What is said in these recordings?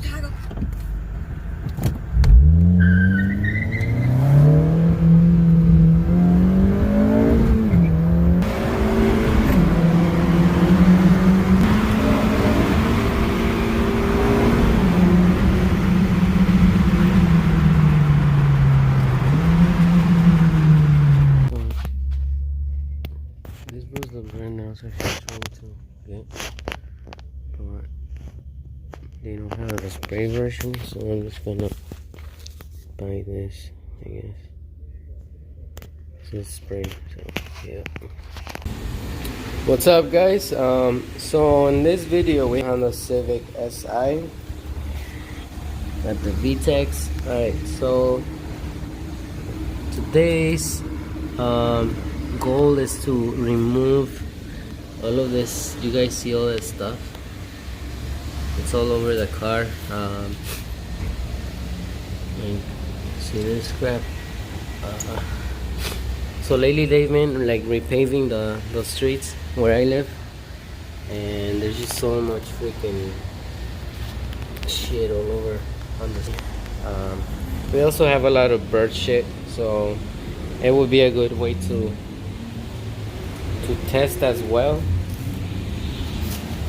Chicago. This was the brand now, so I should try to get, but they don't have the spray version, so I'm just gonna buy this, I guess. This spray, so yeah. What's up, guys? So in this video we have the Civic Si at the VTEX. Alright, so today's goal is to remove all of this. You guys see all this stuff? It's all over the car. See this crap? So lately they've been like repaving the streets where I live, and there's just so much freaking shit all over on the we also have a lot of bird shit, so it would be a good way to test as well,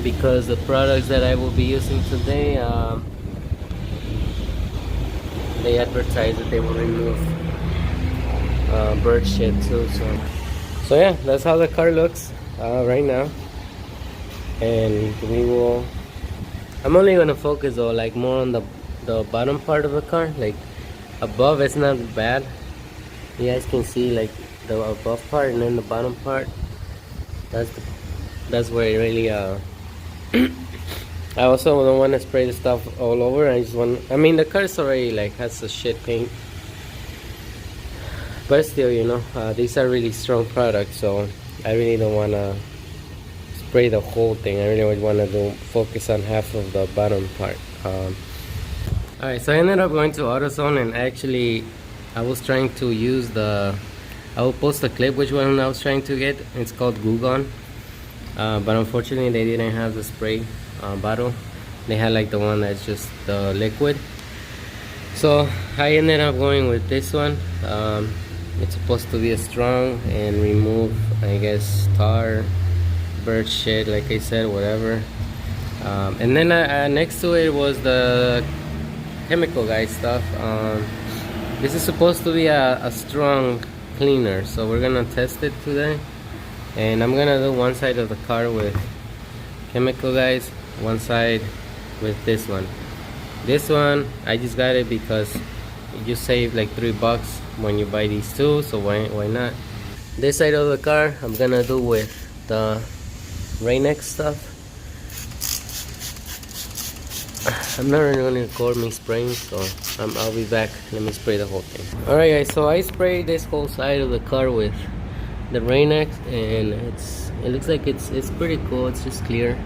because the products that I will be using today, they advertise that they will remove bird shit too. So yeah, that's how the car looks right now, and I'm only gonna focus though like more on the bottom part of the car. Like above, it's not bad. You guys can see like the above part, and then the bottom part, that's where it really I also don't want to spray the stuff all over. I mean the car's already like has a shit paint, but still, you know, these are really strong products, so I really don't want to spray the whole thing. I really want to focus on half of the bottom part. Alright, so I ended up going to AutoZone, and actually I was trying to use I will post a clip which one I was trying to get. It's called Gunk, but unfortunately they didn't have the spray bottle. They had like the one that's just the liquid, so I ended up going with this one. It's supposed to be strong and remove, I guess, tar, bird shit, like I said, whatever. And then next to it was the chemical guy stuff. This is supposed to be a strong cleaner, so we're gonna test it today, and I'm gonna do one side of the car with chemical guys, one side with this one. This one I just got it because you save like $3 when you buy these two, so why not? This side of the car I'm gonna do with the rainx stuff. I'm not really gonna record me spraying, so I'll be back. Let me spray the whole thing. Alright guys, so I sprayed this whole side of the car with the rainx, and it looks like it's pretty cool. It's just clear.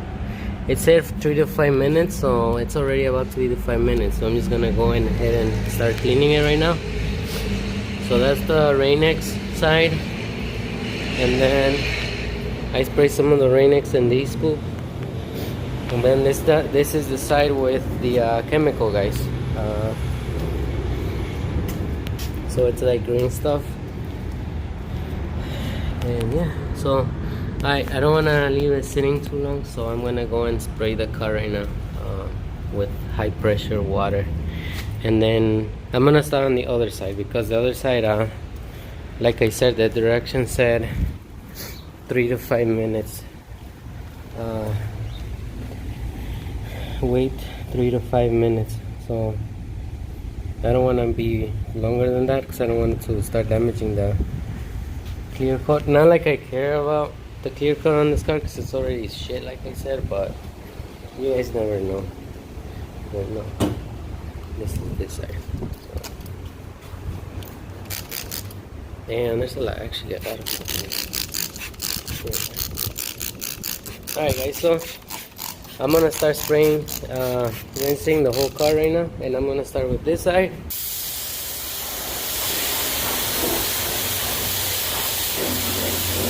It said 3 to 5 minutes, so it's already about 3 to 5 minutes. So I'm just gonna go ahead and start cleaning it right now. So that's the rainx side, and then I spray some of the rainx in these poop, and then this is the side with the chemical guys. So it's like green stuff, and yeah, so I don't want to leave it sitting too long, so I'm gonna go and spray the car right now with high pressure water, and then I'm gonna start on the other side, because the other side, like I said, the direction said 3 to 5 minutes. Wait 3 to 5 minutes, so I don't want to be longer than that, because I don't want to start damaging the clear coat. Not like I care about the clear coat on this car, because it's already shit, like I said, but you guys never know. But no, this is this side. So. Damn, there's a lot, actually a lot of stuff. Alright guys, so I'm gonna start spraying, rinsing the whole car right now, and I'm gonna start with this side.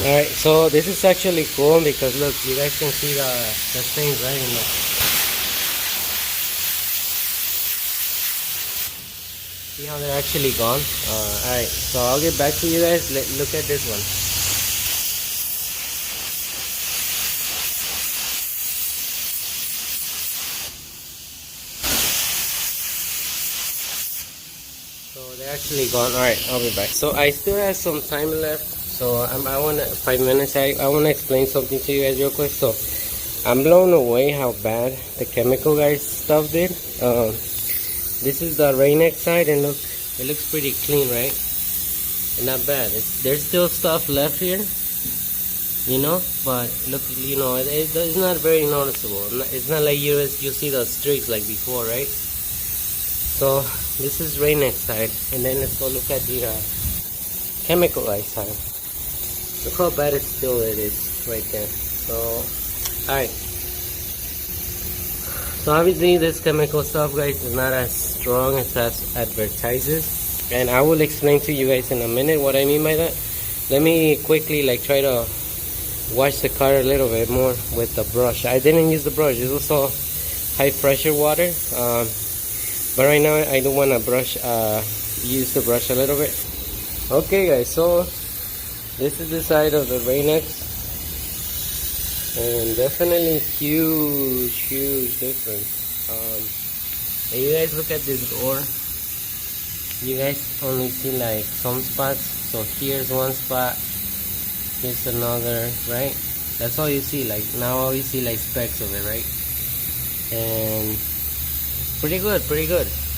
Alright, so this is actually cool because look, you guys can see the stains right in See how they're actually gone? Alright, so I'll get back to you guys. Look at this one. So they're actually gone. Alright, I'll be back. So I still have some time left. So I want 5 minutes. I want to explain something to you guys real quick. So I'm blown away how bad the chemical guys stuff did. This is the rainx side, and look, it looks pretty clean, right? And not bad. There's still stuff left here, you know, but look, you know, it's not very noticeable. It's not like you see the streaks like before, right? So this is rainx side, and then let's go look at the chemical guys side. Look how bad it is right there. So alright, so obviously this chemical stuff, guys, is not as strong as advertises, and I will explain to you guys in a minute what I mean by that. Let me quickly try to wash the car a little bit more with the brush. I didn't use the brush. This was all high pressure water, but right now I don't want to use the brush a little bit. Okay guys, so this is the side of the rainx. And definitely huge difference. And you guys look at this door, you guys only see like some spots. So here's one spot, here's another, right? That's all you see. Like now all you see like specks of it, right? And pretty good.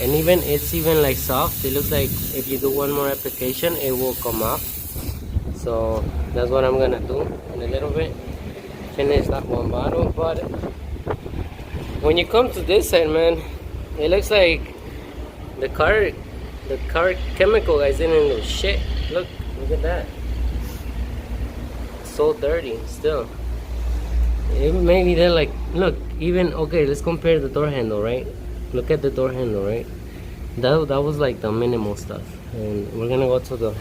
And it's even like soft. It looks like if you do one more application it will come off. So that's what I'm gonna do in a little bit. Finish that one bottle. But when you come to this side, man, it looks like the car chemical guys didn't do shit. Look at that. So dirty still. Maybe they're like, look, even okay, let's compare the door handle, right? Look at the door handle, right? That was like the minimal stuff. And we're gonna go to the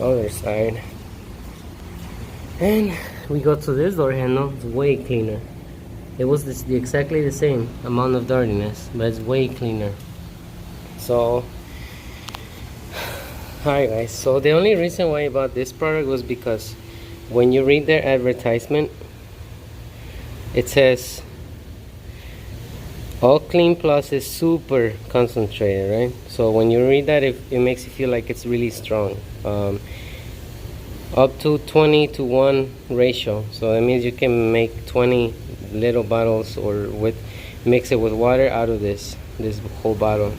other side, and we go to this door handle. It's way cleaner. It was exactly the same amount of dirtiness, but it's way cleaner. So alright guys, so the only reason why I bought this product was because when you read their advertisement, it says all clean plus is super concentrated, right? So when you read that, it makes you feel like it's really strong. Up to 20:1 ratio, so that means you can make 20 little bottles or mix it with water out of this whole bottle.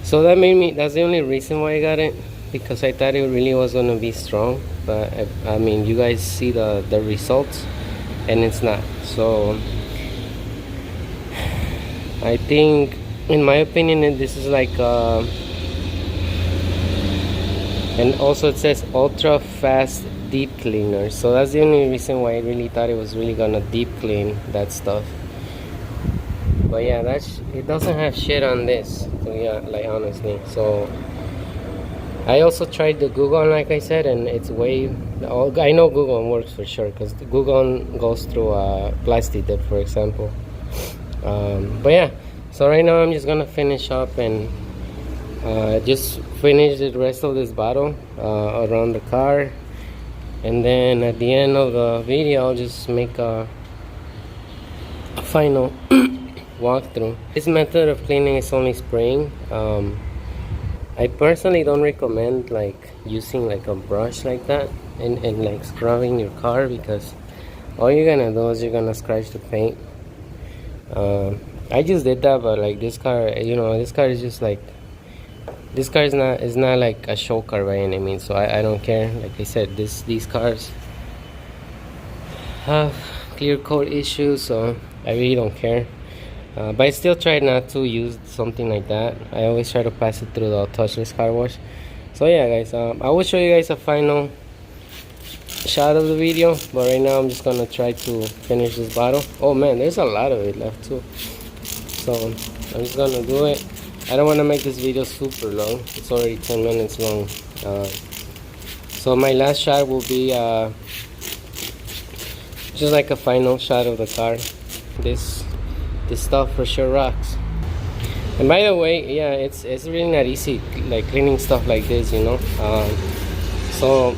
So that's the only reason why I got it, because I thought it really was going to be strong, but I mean, you guys see the results and it's not. So I think, in my opinion, this is like and also it says ultra fast deep cleaner, so that's the only reason why I really thought it was really gonna deep clean that stuff. But yeah, it doesn't have shit on this, so yeah, like honestly. So I also tried the Google, like I said, and it's I know Google works for sure, because Google goes through plastic dip, for example. But yeah, so right now I'm just gonna finish up and just finish the rest of this bottle around the car, and then at the end of the video I'll just make a final walkthrough. This method of cleaning is only spraying. I personally don't recommend like using like a brush like that and like scrubbing your car, because all you're gonna do is you're gonna scratch the paint. I just did that, but like this car, you know, this car is just like, this car is not like a show car by any means, so I don't care. Like I said, these cars have clear coat issues, so I really don't care. But I still try not to use something like that. I always try to pass it through the touchless car wash. So yeah guys, I will show you guys a final shot of the video, but right now I'm just gonna try to finish this bottle. Oh man, there's a lot of it left too, so I'm just gonna do it. I don't want to make this video super long. It's already 10 minutes long. So my last shot will be just like a final shot of the car. This stuff for sure rocks. And by the way, yeah, it's really not easy like cleaning stuff like this, you know. So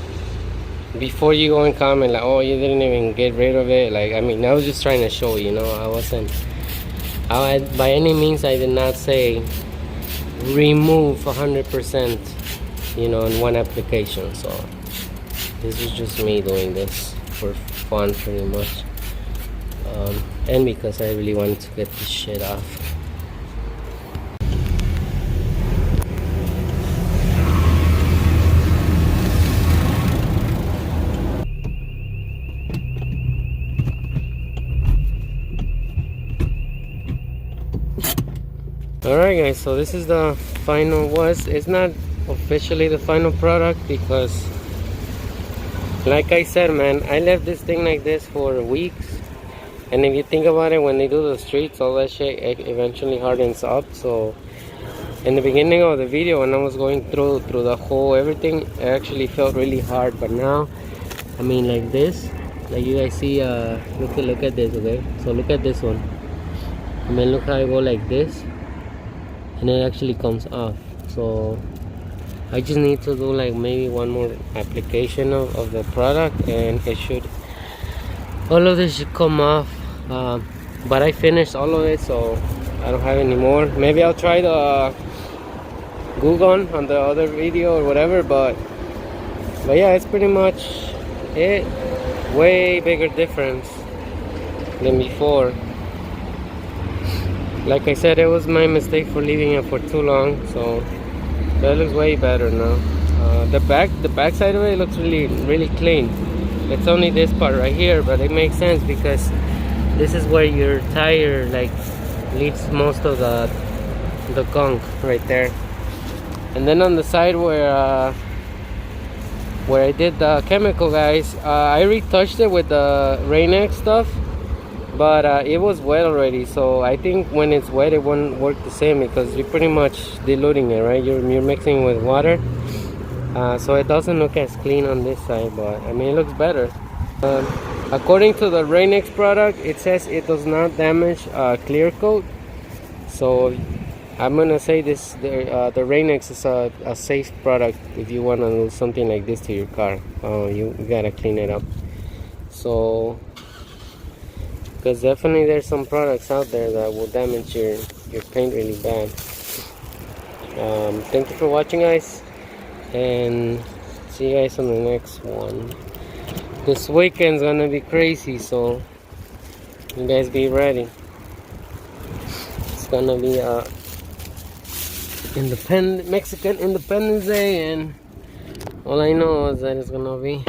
before you go and comment like, oh, you didn't even get rid of it, like, I mean, I was just trying to show, you know. I wasn't, by any means I did not say remove 100%, you know, in one application. So this is just me doing this for fun pretty much, and because I really wanted to get this shit off. Alright guys, so this is the final, it's not officially the final product because like I said, man, I left this thing like this for weeks, and if you think about it, when they do the streets, all that shit eventually hardens up. So in the beginning of the video, when I was going through the whole everything, it actually felt really hard, but now, I mean, like this, like you guys see, look at this, okay? So look at this one. I mean, look how I go like this, and it actually comes off. So I just need to do like maybe one more application of the product, and it should, all of this should come off. But I finished all of it, so I don't have any more. Maybe I'll try the Gunk on the other video or whatever, but yeah, it's pretty much it. Way bigger difference than before. Like I said, it was my mistake for leaving it for too long, so that looks way better now. The back side of it looks really clean. It's only this part right here, but it makes sense because this is where your tire like leaves most of the gunk right there. And then on the side where I did the chemical, guys, I retouched it with the rainx stuff, but it was wet already, so I think when it's wet it won't work the same because you're pretty much diluting it, right? You're mixing with water, so it doesn't look as clean on this side, but I mean, it looks better. According to the rainx product, it says it does not damage clear coat, so I'm gonna say this, the rainx is a safe product if you want to do something like this to your car. You gotta clean it up. So because definitely there's some products out there that will damage your paint really bad. Thank you for watching, guys, and see you guys on the next one. This weekend's gonna be crazy, so you guys be ready. It's gonna be Mexican Independence Day, and all I know is that it's gonna be